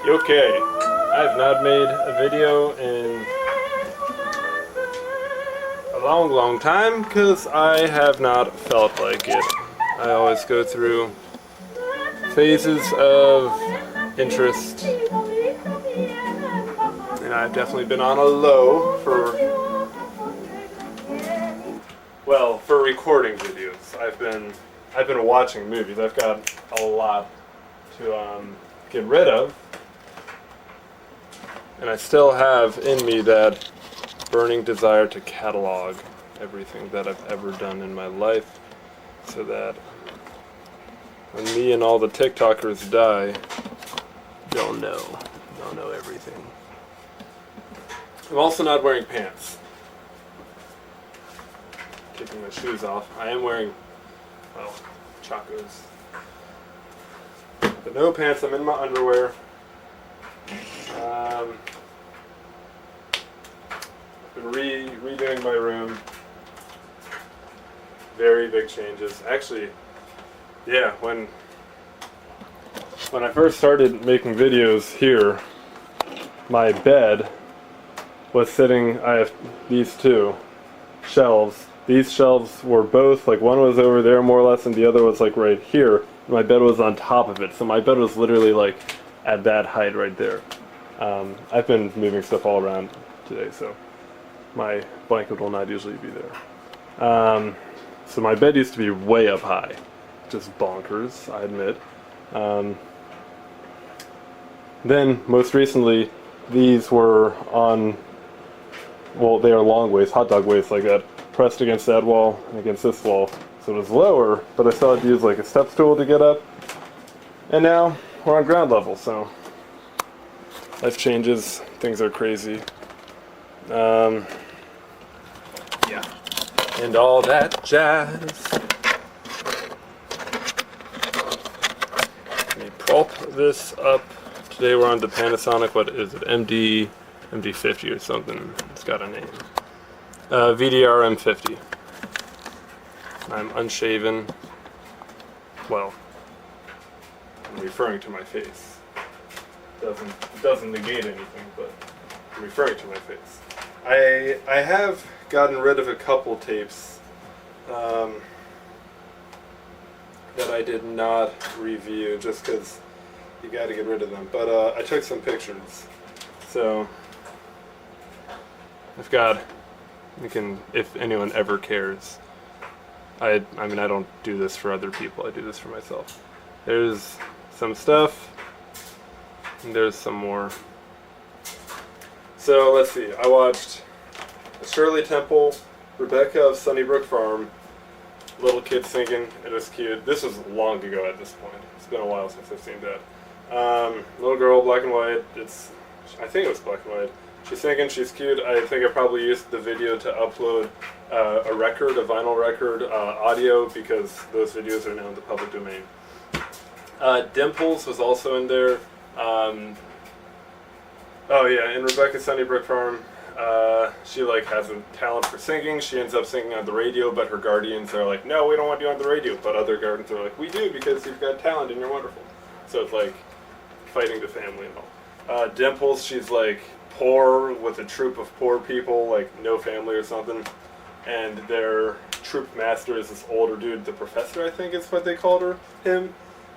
Okay, I have not made a video in a long time because I have not felt like it. I always go through phases of interest, and I've definitely been on a low for recording videos. I've been watching movies. I've got a lot to get rid of. And I still have in me that burning desire to catalog everything that I've ever done in my life, so that when me and all the TikTokers die, they'll know everything. I'm also not wearing pants. Taking my shoes off. I am wearing, chacos. But no pants, I'm in my underwear. Been redoing my room. Very big changes. Actually, yeah, when I first started making videos here, my bed was sitting, I have these two shelves. These shelves were both, like one was over there more or less and the other was like right here. My bed was on top of it, so my bed was literally like at that height right there. I've been moving stuff all around today, so my blanket will not usually be there. So my bed used to be way up high. Just bonkers, I admit. Then, most recently, these were on, well, they are long waist, hot dog waist like that, pressed against that wall and against this wall. So it was lower, but I still had to use like a step stool to get up. And now, we're on ground level, so life changes, things are crazy. Yeah, and all that jazz. Let me prop this up. Today we're on the Panasonic, what is it, MD50 or something. It's got a name. VDR M50. I'm unshaven. Well, I'm referring to my face. Doesn't negate anything, but I'm referring to my face. I have gotten rid of a couple tapes that I did not review just because you got to get rid of them. But I took some pictures, so I've got. You can, if anyone ever cares. I mean, I don't do this for other people. I do this for myself. There's some stuff, and there's some more. So let's see. I watched Shirley Temple, Rebecca of Sunnybrook Farm, little kid singing. It was cute. This was long ago at this point. It's been a while since I've seen that. Little girl, black and white. I think it was black and white. She's singing. She's cute. I think I probably used the video to upload a vinyl record, audio, because those videos are now in the public domain. Dimples was also in there. Oh yeah, in Rebecca Sunnybrook Farm, she like has a talent for singing. She ends up singing on the radio, but her guardians are like, no, we don't want you on the radio. But other guardians are like, we do, because you've got talent and you're wonderful. So it's like fighting the family and all. Dimples, she's like poor with a troop of poor people, like no family or something. And their troop master is this older dude, the professor I think is what they called him.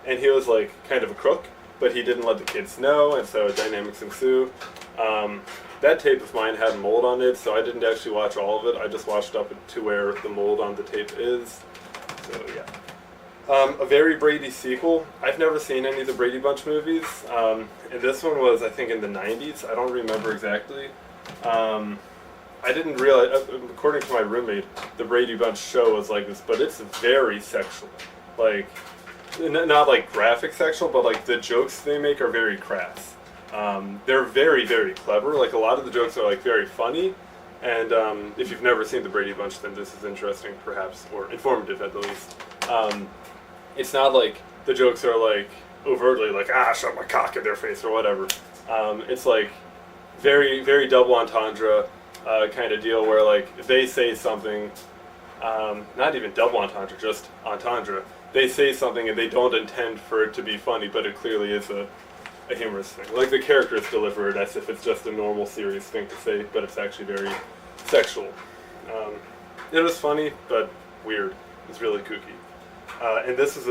And he was like kind of a crook, but he didn't let the kids know, and so dynamics ensue. That tape of mine had mold on it, so I didn't actually watch all of it. I just watched up to where the mold on the tape is. So yeah. A very Brady sequel. I've never seen any of the Brady Bunch movies. And this one was, I think, in the 90s. I don't remember exactly. I didn't realize, according to my roommate, the Brady Bunch show was like this, but it's very sexual. Like, not like graphic sexual, but like the jokes they make are very crass. They're very, very clever. Like a lot of the jokes are like very funny. And if you've never seen the Brady Bunch, then this is interesting, perhaps, or informative at the least. It's not like the jokes are like overtly like, shove my cock in their face or whatever. It's like very, very double entendre kind of deal where like they say something, not even double entendre, just entendre. They say something and they don't intend for it to be funny, but it clearly is a a humorous thing. Like the character is delivered as if it's just a normal serious thing to say, but it's actually very sexual. It was funny, but weird. It's really kooky. And this is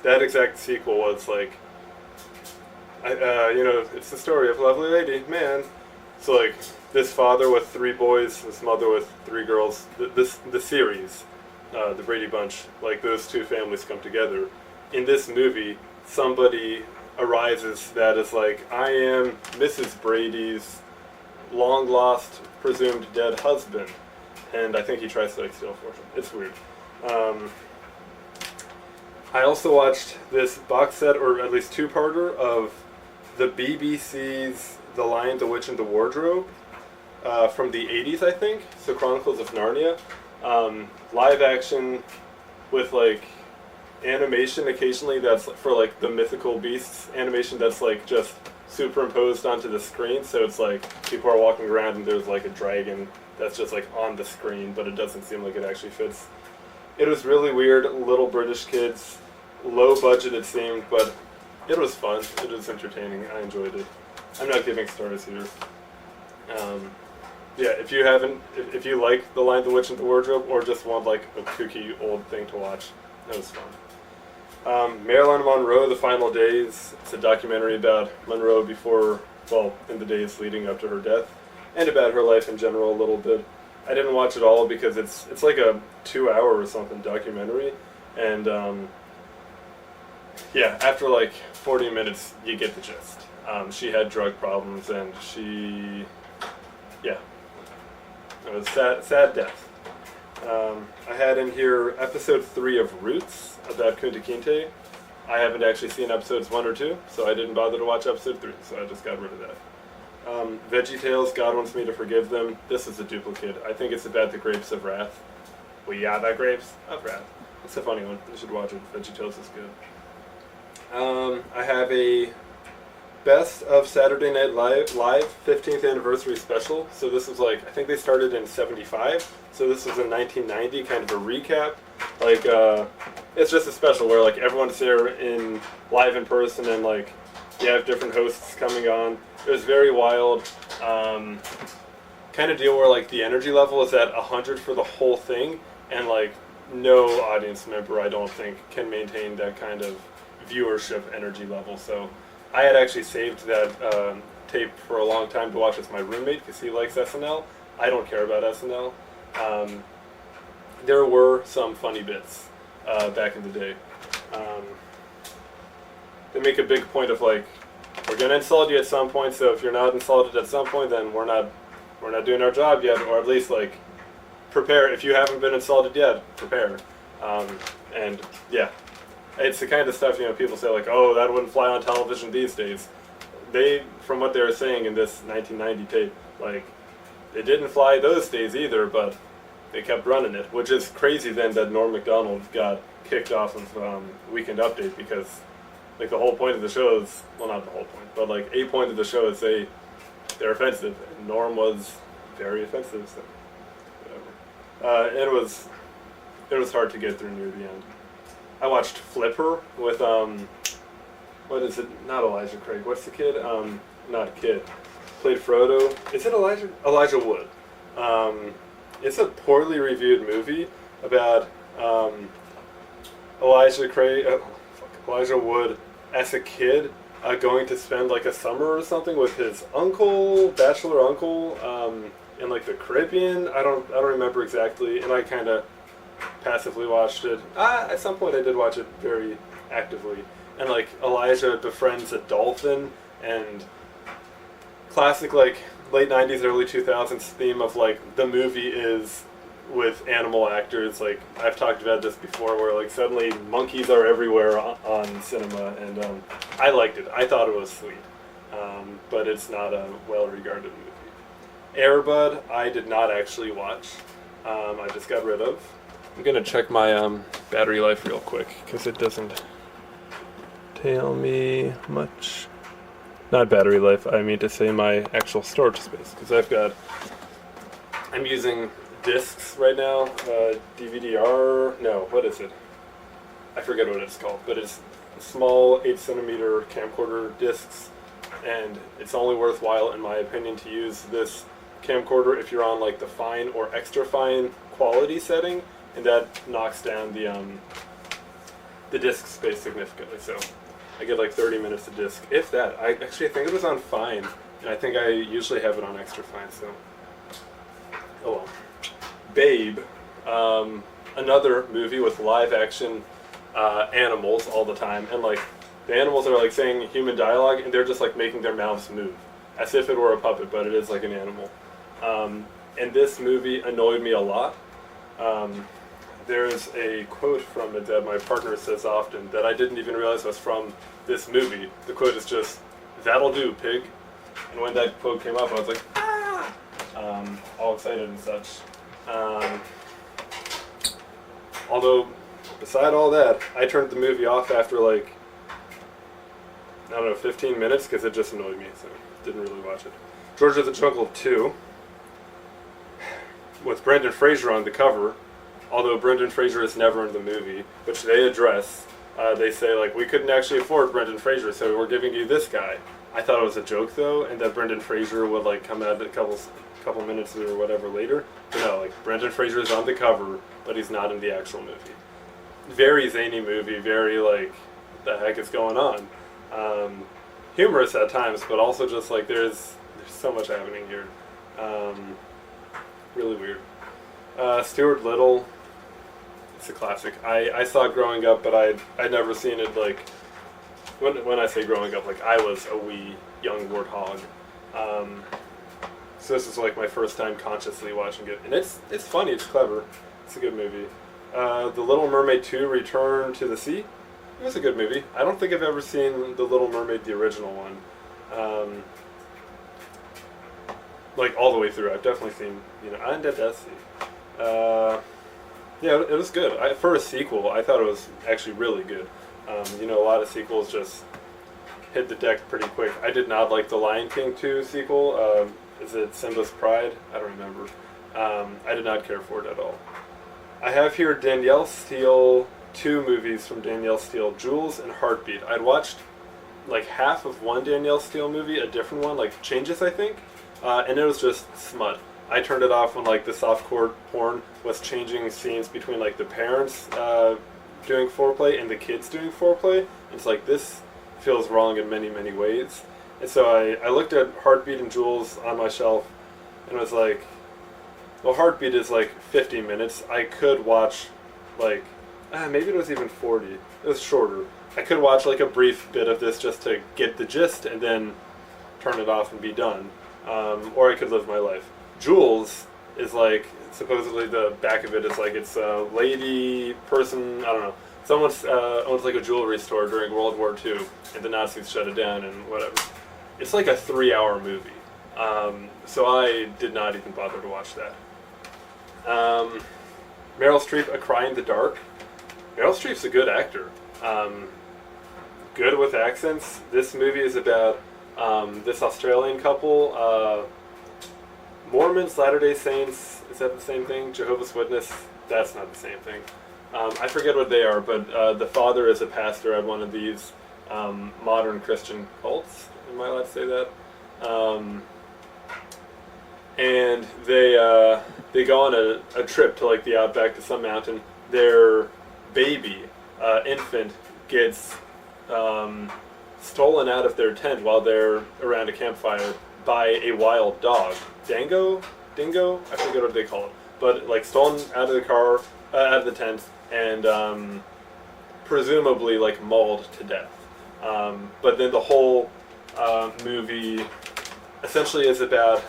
that exact sequel was like, it's the story of a lovely lady, man. So like this father with 3 boys, this mother with 3 girls. The series, the Brady Bunch, like those 2 families come together. In this movie, somebody arises that is like, I am Mrs. Brady's long lost, presumed dead husband, and I think he tries to like steal a fortune. It's weird. I also watched this box set, or at least 2-parter, of the BBC's The Lion, the Witch, and the Wardrobe from the 80s, I think. So Chronicles of Narnia. Live action with like animation occasionally that's for like the mythical beasts. Animation that's like just superimposed onto the screen. So it's like people are walking around and there's like a dragon that's just like on the screen, but it doesn't seem like it actually fits. It was really weird. Little British kids, low budget it seemed, but it was fun. It was entertaining. I enjoyed it. I'm not giving stars here. If you like The Lion, the Witch, and the Wardrobe, or just want like a kooky old thing to watch, that was fun. Marilyn Monroe, The Final Days. It's a documentary about Monroe in the days leading up to her death, and about her life in general a little bit. I didn't watch it all because it's like a 2-hour or something documentary, and after like 40 minutes you get the gist. She had drug problems, and it was sad death. I had in here episode 3 of Roots about Kunta Kinte. I haven't actually seen episodes 1 or 2, so I didn't bother to watch episode 3, so I just got rid of that. VeggieTales, God Wants Me to Forgive Them. This is a duplicate. I think it's about the grapes of wrath. We are the grapes of wrath. It's a funny one. You should watch it. VeggieTales is good. I have a Best of Saturday Night Live 15th anniversary special. So this was like, I think they started in 75. So this was in 1990, kind of a recap. Like, it's just a special where like everyone's there live in person, and like you have different hosts coming on. It was very wild. Kind of deal where like the energy level is at 100 for the whole thing, and like no audience member, I don't think, can maintain that kind of viewership energy level. So I had actually saved that tape for a long time to watch with my roommate because he likes SNL. I don't care about SNL. There were some funny bits back in the day. They make a big point of like, we're gonna insult you at some point, so if you're not insulted at some point, then we're not doing our job yet, or at least like prepare. If you haven't been insulted yet, prepare. And yeah, it's the kind of stuff, people say like, oh, that wouldn't fly on television these days. From what they were saying in this 1990 tape, like, it didn't fly those days either, but they kept running it, which is crazy then that Norm Macdonald got kicked off of Weekend Update, because like the whole point of the show is, well, not the whole point, but like a point of the show is they're offensive, and Norm was very offensive, so whatever. It was hard to get through near the end. I watched Flipper with what is it? Not Elijah Craig. What's the kid? Not a kid. Played Frodo. Is it Elijah? Elijah Wood. It's a poorly reviewed movie about Elijah Wood as a kid going to spend like a summer or something with his bachelor uncle, in like the Caribbean. I don't remember exactly, and I kind of passively watched it. At some point I did watch it very actively. And like Elijah befriends a dolphin, and classic like late 90s, early 2000s theme of like the movie is with animal actors. Like I've talked about this before, where like suddenly monkeys are everywhere on cinema, and I liked it. I thought it was sweet, but it's not a well-regarded movie. Air Bud, I did not actually watch. I just got rid of. I'm gonna check my battery life real quick because it doesn't tell me much. Not battery life, I mean to say my actual storage space, because I'm using discs right now, DVD-R, no, what is it? I forget what it's called, but it's small 8cm camcorder discs and it's only worthwhile, in my opinion, to use this camcorder if you're on like the fine or extra fine quality setting, and that knocks down the disk space significantly. So I get like 30 minutes of disk, if that. I think it was on fine, and I think I usually have it on extra fine. So oh well. Babe, another movie with live action animals all the time, and like the animals are like saying human dialogue, and they're just like making their mouths move as if it were a puppet, but it is like an animal. And this movie annoyed me a lot. There's a quote from it that my partner says often that I didn't even realize was from this movie. The quote is just, "That'll do, pig." And when that quote came up, I was like, ah! All excited and such. Although, beside all that, I turned the movie off after like, I don't know, 15 minutes because it just annoyed me, so didn't really watch it. George of the Jungle 2, with Brendan Fraser on the cover, although Brendan Fraser is never in the movie, which they address. They say, like, we couldn't actually afford Brendan Fraser, so we're giving you this guy. I thought it was a joke, though, and that Brendan Fraser would, like, come out a couple minutes or whatever later. But no, like, Brendan Fraser is on the cover, but he's not in the actual movie. Very zany movie, very, like, the heck is going on? Humorous at times, but also just, like, there's so much happening here. Really weird. Stuart Little, it's a classic. I saw it growing up, but I'd never seen it, like, when I say growing up, like, I was a wee young warthog. So this is like my first time consciously watching it, and it's funny, it's clever, it's a good movie. The Little Mermaid 2, Return to the Sea, it was a good movie. I don't think I've ever seen The Little Mermaid, the original one, like all the way through. I've definitely seen, Under the Sea. Yeah, it was good. For a sequel, I thought it was actually really good. A lot of sequels just hit the deck pretty quick. I did not like the Lion King 2 sequel. Is it Simba's Pride? I don't remember. I did not care for it at all. I have here Danielle Steele, 2 movies from Danielle Steele, Jules and Heartbeat. I'd watched like half of one Danielle Steele movie, a different one, like Changes, I think, and it was just smut. I turned it off when like the softcore porn was changing scenes between like the parents doing foreplay and the kids doing foreplay. It's like, this feels wrong in many, many ways. And so I looked at Heartbeat and Jules on my shelf and was like, well, Heartbeat is like 50 minutes. I could watch like, maybe it was even 40. It was shorter. I could watch like a brief bit of this just to get the gist and then turn it off and be done. Or I could live my life. Jules is like, supposedly the back of it is like, it's a lady person, I don't know. Someone owns like a jewelry store during World War II, and the Nazis shut it down and whatever. It's like a 3-hour movie. So I did not even bother to watch that. Meryl Streep, A Cry in the Dark. Meryl Streep's a good actor. Good with accents. This movie is about this Australian couple, Mormons, Latter-day Saints, is that the same thing? Jehovah's Witness, that's not the same thing. I forget what they are, but the father is a pastor at one of these modern Christian cults. Am I allowed to say that? And they go on a trip to like the outback to some mountain. Their baby, infant, gets stolen out of their tent while they're around a campfire by a wild dog. Dingo? I forget what they call it. But like stolen out of the car, out of the tent, and presumably like mauled to death. But then the whole movie essentially is about,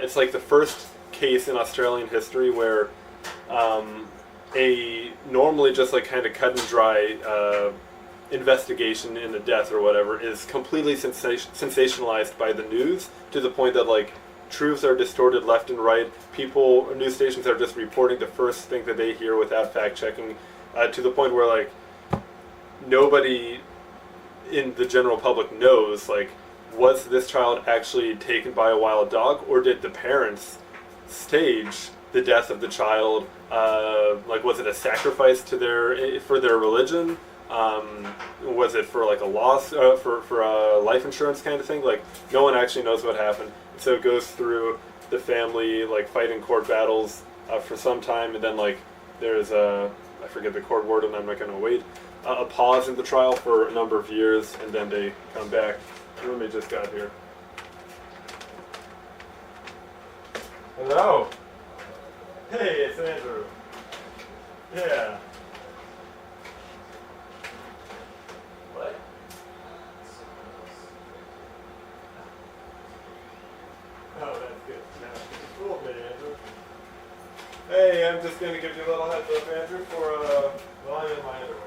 it's like the first case in Australian history where a normally just like kind of cut and dry investigation in a death or whatever is completely sensationalized by the news, to the point that like truths are distorted left and right. News stations are just reporting the first thing that they hear without fact checking, to the point where like nobody in the general public knows, like, was this child actually taken by a wild dog, or did the parents stage the death of the child? Like, was it a sacrifice for their religion? Was it for like a loss, for a life insurance kind of thing? Like, no one actually knows what happened. So it goes through the family, like, fighting court battles for some time, and then, like, there's I forget the court word, and I'm not going to wait, a pause in the trial for a number of years, and then they come back. My roommate just got here. Hello. Hey, it's Andrew. Yeah. What? Oh, that's good. No, cool, man, Andrew. Hey, I'm just gonna give you a little heads up, Andrew, for well, I'm in my underwear.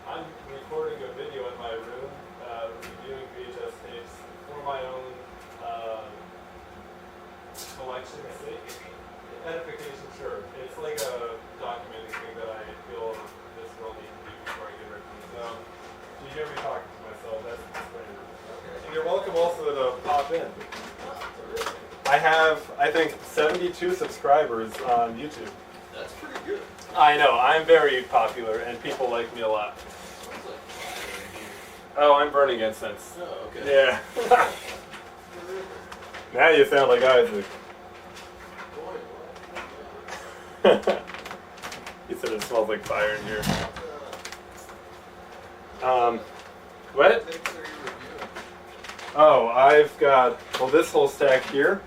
I'm recording a video in my room, reviewing VHS tapes for my own collection sake. Edification, sure. It's like a documenting thing that I feel this world needs to do before I get rid of it. So, do you hear me talking to myself? That's the disclaimer. Okay. And you're welcome also to pop in. I have, I think, 72 subscribers on YouTube. That's pretty good. I know, I'm very popular and people like me a lot. Oh, I'm burning incense. Oh, okay. Yeah. Now you sound like Isaac. He said it smells like fire in here. What? Oh, I've got, well, this whole stack here,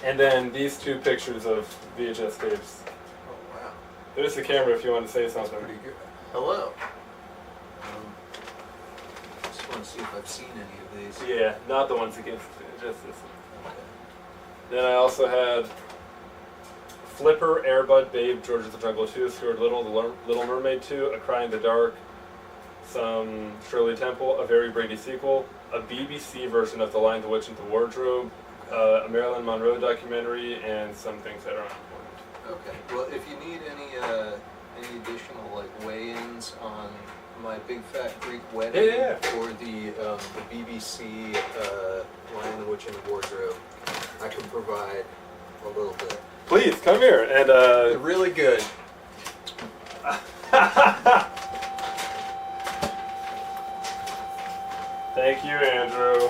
and then these two pictures of VHS tapes. Oh, wow. There's the camera if you want to say something. Pretty good. Hello. Just want to see if I've seen any of these. Yeah, not the ones against, just this one. Okay. Then I also had Flipper, Airbud, Babe, George of the Jungle 2, Stuart Little, The Little Mermaid 2, A Cry in the Dark, some Shirley Temple, a Very Brady sequel, a BBC version of The Lion, the Witch, and the Wardrobe, a Marilyn Monroe documentary, and some things that are unimportant. Okay. Well, if you need any additional like weigh-ins on my Big Fat Greek Wedding or the BBC Lion, the Witch, and the Wardrobe, I can provide a little bit. Please come here and They're really good. Thank you, Andrew.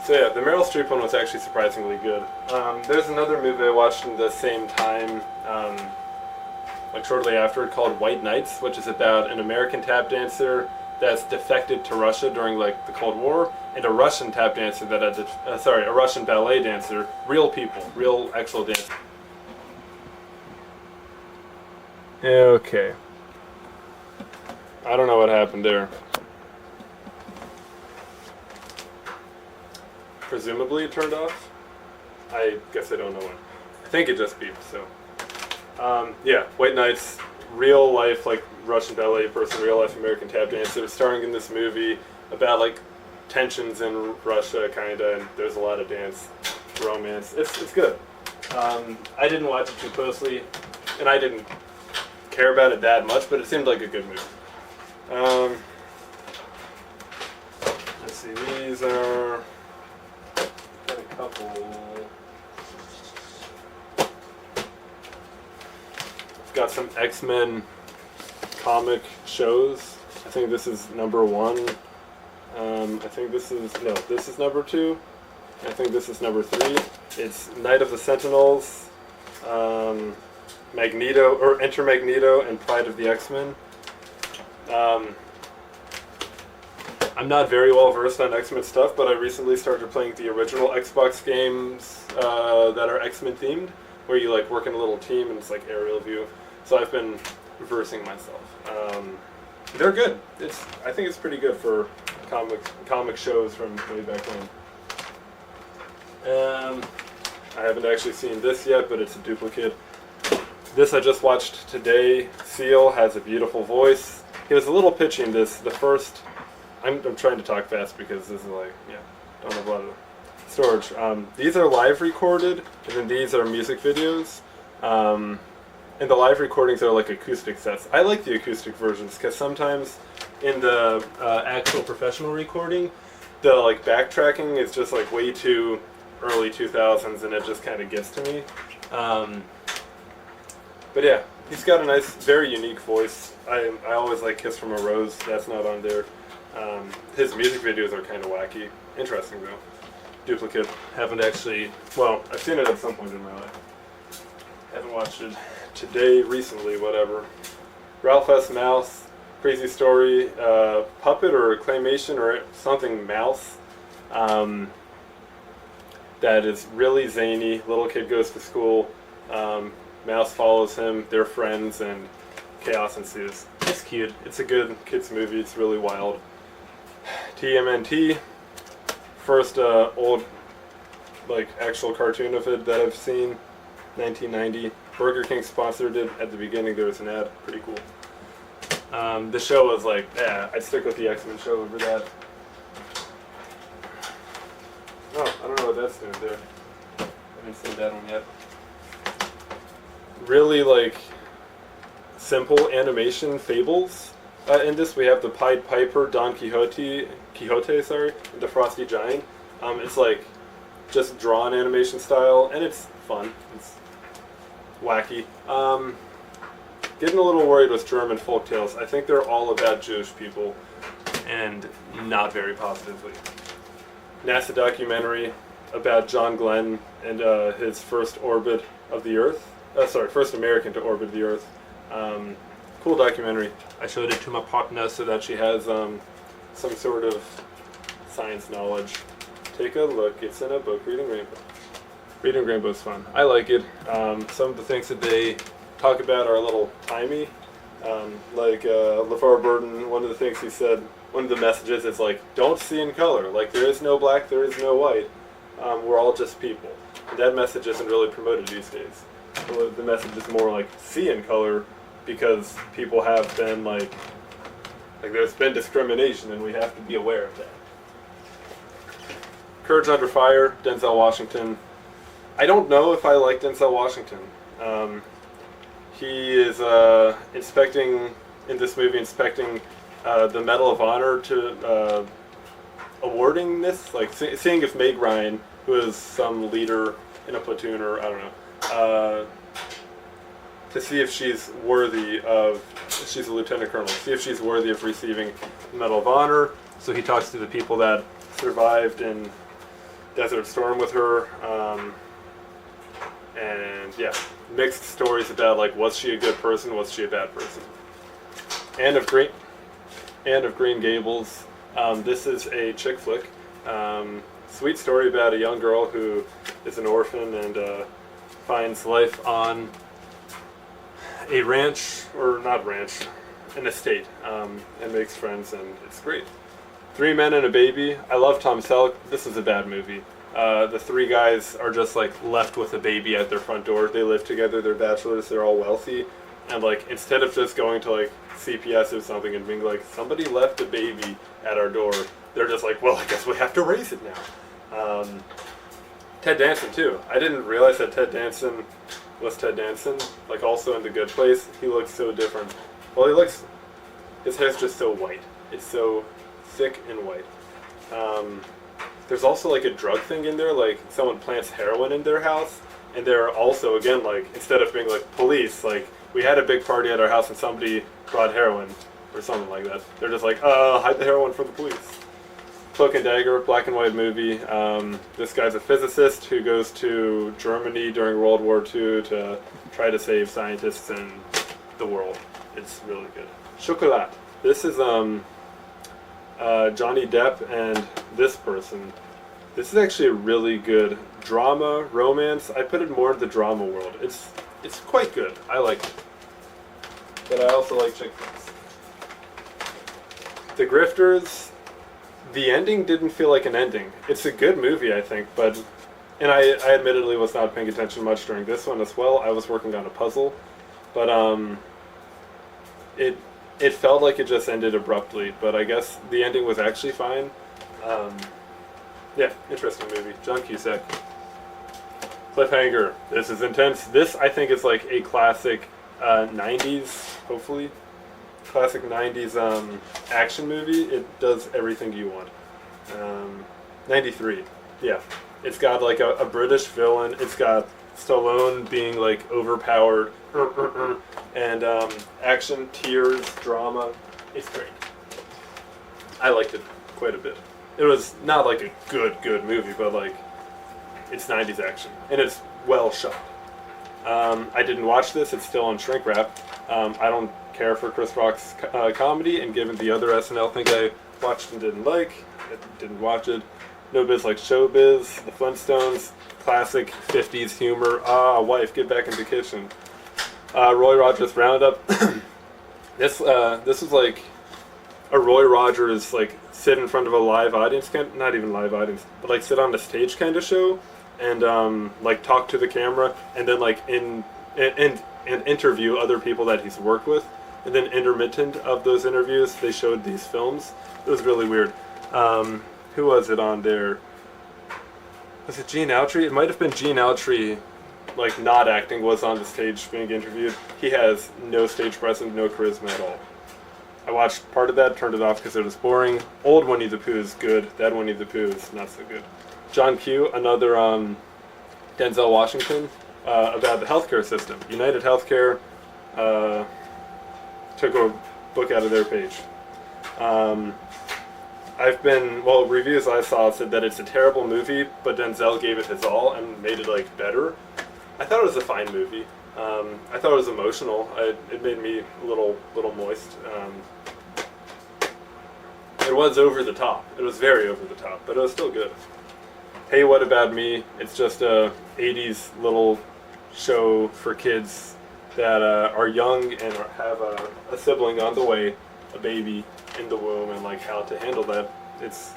So yeah, the Meryl Streep one was actually surprisingly good. There's another movie I watched in the same time, like shortly after, called White Nights, which is about an American tap dancer that's defected to Russia during like the Cold War, and a Russian tap dancer that had, a Russian ballet dancer, real people, real actual dancers. Okay. I don't know what happened there. Presumably it turned off. I guess I don't know when. I think it just beeped, so. Yeah, White Nights, real life, like, Russian ballet person, real life American tap dancer, starring in this movie about, like, tensions in Russia, kinda, and there's a lot of dance, romance. It's good. I didn't watch it too closely, and I didn't care about it that much, but it seemed like a good movie. Let's see, these are, got a couple. Got some X-Men comic shows. I think this is number 1. I think this is number 2. I think this is number 3. It's Night of the Sentinels, Magneto, or Enter Magneto, and Pride of the X-Men. I'm not very well versed on X-Men stuff, but I recently started playing the original Xbox games that are X-Men themed, where you like work in a little team and it's like aerial view. So I've been versing myself. They're good. I think it's pretty good for comic shows from way back when. I haven't actually seen this yet, but it's a duplicate. This I just watched today. Seal has a beautiful voice. He was a little pitchy in this. The first, I'm trying to talk fast because this is like, don't have a lot of storage. These are live recorded, and then these are music videos. And the live recordings are like acoustic sets. I like the acoustic versions because sometimes in the actual professional recording, the like backtracking is just like way too early 2000s, and it just kind of gets to me. But yeah, He's got a nice, very unique voice. I always like Kiss from a Rose. That's not on there. His music videos are kind of wacky. Interesting though. Duplicate. Haven't actually. Well, I've seen it at some point in my life. Haven't watched it today, recently, whatever. Ralph S. Mouse. Crazy Story. Puppet or claymation or something mouse. That is really zany. Little kid goes to school. Mouse follows him. They're friends, and chaos ensues. It's cute. It's a good kids movie. It's really wild. TMNT. First old, like, actual cartoon of it that I've seen. 1990. Burger King sponsored it. At the beginning, there was an ad. Pretty cool. The show was like, I'd stick with the X-Men show over that. Oh, I don't know what that's doing there. I haven't seen that one yet. Really, like, simple animation fables. In this, we have the Pied Piper, Don Quixote, and the Frosty Giant. It's like just drawn animation style, and it's fun. It's wacky. Getting a little worried with German folktales. I think they're all about Jewish people, and not very positively. NASA documentary about John Glenn and his first orbit of the Earth. First American to orbit the Earth. Cool documentary. I showed it to my partner so that she has some sort of science knowledge. Take a look. It's in a book, Reading Rainbow. Reading Rainbow is fun. I like it. Some of the things that they talk about are a little timey. LeVar Burton, one of the things he said, one of the messages is like, don't see in color. Like, there is no black, there is no white. We're all just people. And that message isn't really promoted these days. The message is more like, see in color, because people have been like there's been discrimination and we have to be aware of that. Courage Under Fire, Denzel Washington. I don't know if I like Denzel Washington. He is inspecting the Medal of Honor to awarding this, like seeing if Meg Ryan, who is some leader in a platoon or I don't know, to see if she's worthy of, she's a lieutenant colonel, see if she's worthy of receiving the Medal of Honor. So he talks to the people that survived in Desert Storm with her, and yeah, mixed stories about like, was she a good person, was she a bad person. Anne of Green Gables. This is a chick flick. Sweet story about a young girl who is an orphan and finds life on a ranch, or not ranch, an estate, and makes friends, and it's great. 3 Men and a Baby. I love Tom Selleck. This is a bad movie. The three guys are just like left with a baby at their front door. They live together, they're bachelors, they're all wealthy, and like instead of just going to like CPS or something and being like, somebody left a baby at our door, they're just like, well, I guess we have to raise it now. Ted Danson too. I didn't realize that Ted Danson was Ted Danson, like also in The Good Place. He looks so different. Well, his hair's just so white. It's so thick and white. There's also like a drug thing in there, like someone plants heroin in their house, and they're also, again, like, instead of being like police, like, we had a big party at our house and somebody brought heroin, or something like that. They're just like, hide the heroin from the police. Cloak and Dagger, black and white movie. This guy's a physicist who goes to Germany during World War II to try to save scientists and the world. It's really good. Chocolat. This is Johnny Depp and this person. This is actually a really good drama, romance. I put it more in the drama world. It's quite good. I like it. But I also like chick flicks. The Grifters. The ending didn't feel like an ending. It's a good movie, I think, and I admittedly was not paying attention much during this one as well. I was working on a puzzle, but it felt like it just ended abruptly, but I guess the ending was actually fine. Yeah, interesting movie. John Cusack. Cliffhanger. This is intense. This, I think, is like a classic 90s, hopefully. Classic 90s action movie. It does everything you want. 93. Yeah. It's got like a British villain. It's got Stallone being like overpowered, and action, tears, drama. It's great. I liked it quite a bit. It was not like a good movie, but like it's 90s action, and it's well shot. I didn't watch this. It's still on shrink wrap. I don't care for Chris Rock's comedy, and given the other SNL thing I watched and didn't like, I didn't watch it. No Biz Like Showbiz, The Flintstones, classic 50s humor. Wife, get back in the kitchen. Roy Rogers Roundup. This was like a Roy Rogers like sit in front of a live audience, not even live audience, but like sit on the stage kind of show, and like talk to the camera, and then like and interview other people that he's worked with, and then intermittent of those interviews they showed these films. It was really weird. Who was it on there? Was it Gene Autry? It might have been Gene Autry, like not acting, was on the stage being interviewed. He has no stage presence, no charisma at all. I watched part of that, turned it off because it was boring. Old Winnie the Pooh is good. That Winnie the Pooh is not so good. John Q, another Denzel Washington, about the healthcare system. United Healthcare took a book out of their page. Reviews I saw said that it's a terrible movie, but Denzel gave it his all and made it like better. I thought it was a fine movie. I thought it was emotional. It made me a little moist. It was over the top. It was very over the top, but it was still good. Hey, What About Me? It's just a 80s little show for kids that are young and have a sibling on the way, a baby in the womb, and like how to handle that. It's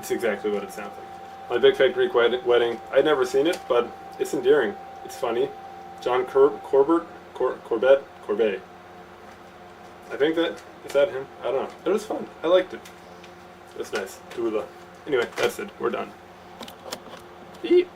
exactly what it sounds like. My Big Fat Greek Wedding. I'd never seen it, but it's endearing. It's funny. John Corbett. I think is that him? I don't know. It was fun. I liked it. It was nice. Dula. Anyway, that's it. We're done. Beep.